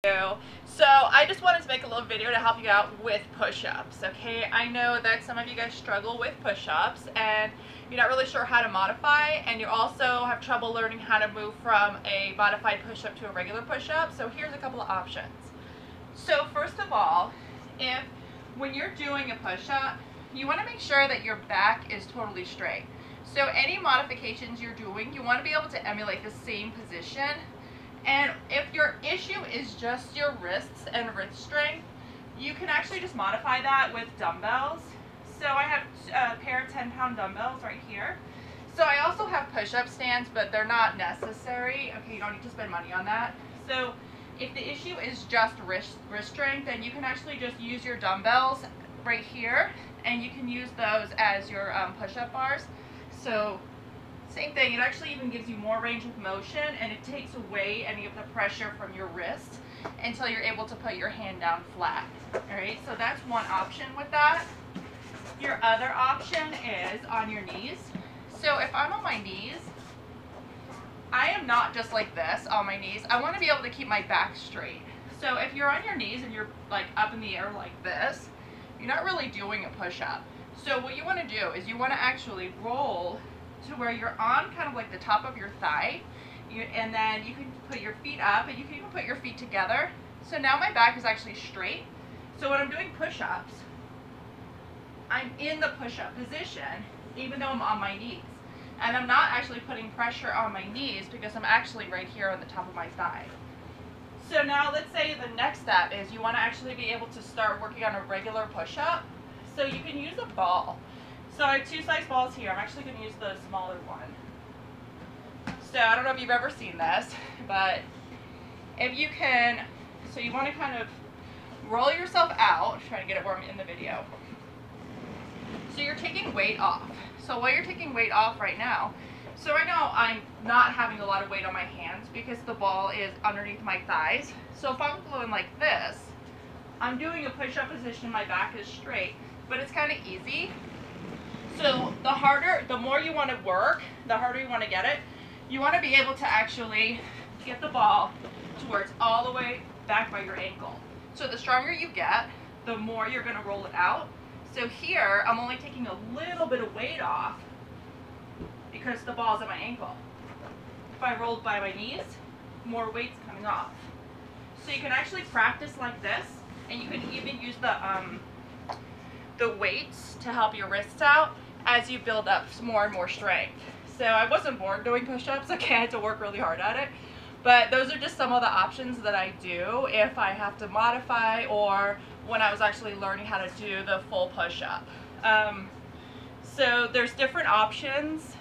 So I just wanted to make a little video to help you out with push-ups. Okay, I know that some of you guys struggle with push-ups and you're not really sure how to modify, and you also have trouble learning how to move from a modified push-up to a regular push-up. So here's a couple of options. So first of all, when you're doing a push-up, you want to make sure that your back is totally straight. So any modifications you're doing, you want to be able to emulate the same position. And if your issue is just your wrists and wrist strength, you can actually just modify that with dumbbells. So I have a pair of 10-pound dumbbells right here. So I also have push-up stands, but they're not necessary. Okay, you don't need to spend money on that. So if the issue is just wrist strength, then you can actually just use your dumbbells right here, and you can use those as your push-up bars. So same thing, it actually even gives you more range of motion, and it takes away any of the pressure from your wrist until you're able to put your hand down flat. Alright, so that's one option with that. Your other option is on your knees. So if I'm on my knees, I am not just like this on my knees. I want to be able to keep my back straight. So if you're on your knees and you're like up in the air like this, you're not really doing a push-up. So what you want to do is you want to actually roll to where you're on kind of like the top of your thigh, and then you can put your feet up, and you can even put your feet together. So now my back is actually straight. So when I'm doing push-ups, I'm in the push-up position even though I'm on my knees, and I'm not actually putting pressure on my knees because I'm actually right here on the top of my thigh. So now let's say the next step is you want to actually be able to start working on a regular push-up. So you can use a ball. So I have two size balls here. I'm actually going to use the smaller one. So I don't know if you've ever seen this, but if you can, so you want to kind of roll yourself out, trying to get it warm in the video. So you're taking weight off. So while you're taking weight off right now, so right now I'm not having a lot of weight on my hands because the ball is underneath my thighs. So if I'm going like this, I'm doing a push-up position, my back is straight, but it's kind of easy. So the more you want to work, the harder you want to get it. You want to be able to actually get the ball to where it's all the way back by your ankle. So the stronger you get, the more you're going to roll it out. So here, I'm only taking a little bit of weight off because the ball's at my ankle. If I rolled by my knees, more weight's coming off. So you can actually practice like this, and you can even use the weights to help your wrists out as you build up more and more strength. So I wasn't born doing push-ups, okay, I had to work really hard at it. But those are just some of the options that I do if I have to modify, or when I was actually learning how to do the full push-up. So there's different options.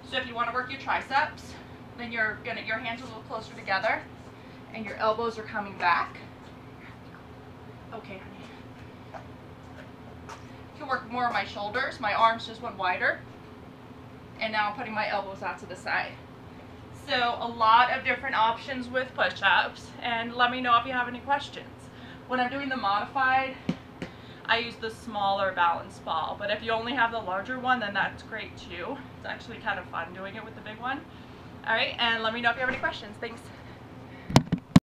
So if you want to work your triceps, then your hands are a little closer together and your elbows are coming back. Okay, honey. You can work more on my shoulders. My arms just went wider. And now I'm putting my elbows out to the side. So a lot of different options with push-ups, and let me know if you have any questions. When I'm doing the modified, I use the smaller balance ball, but if you only have the larger one, then that's great too. It's actually kind of fun doing it with the big one. All right, and let me know if you have any questions. Thanks.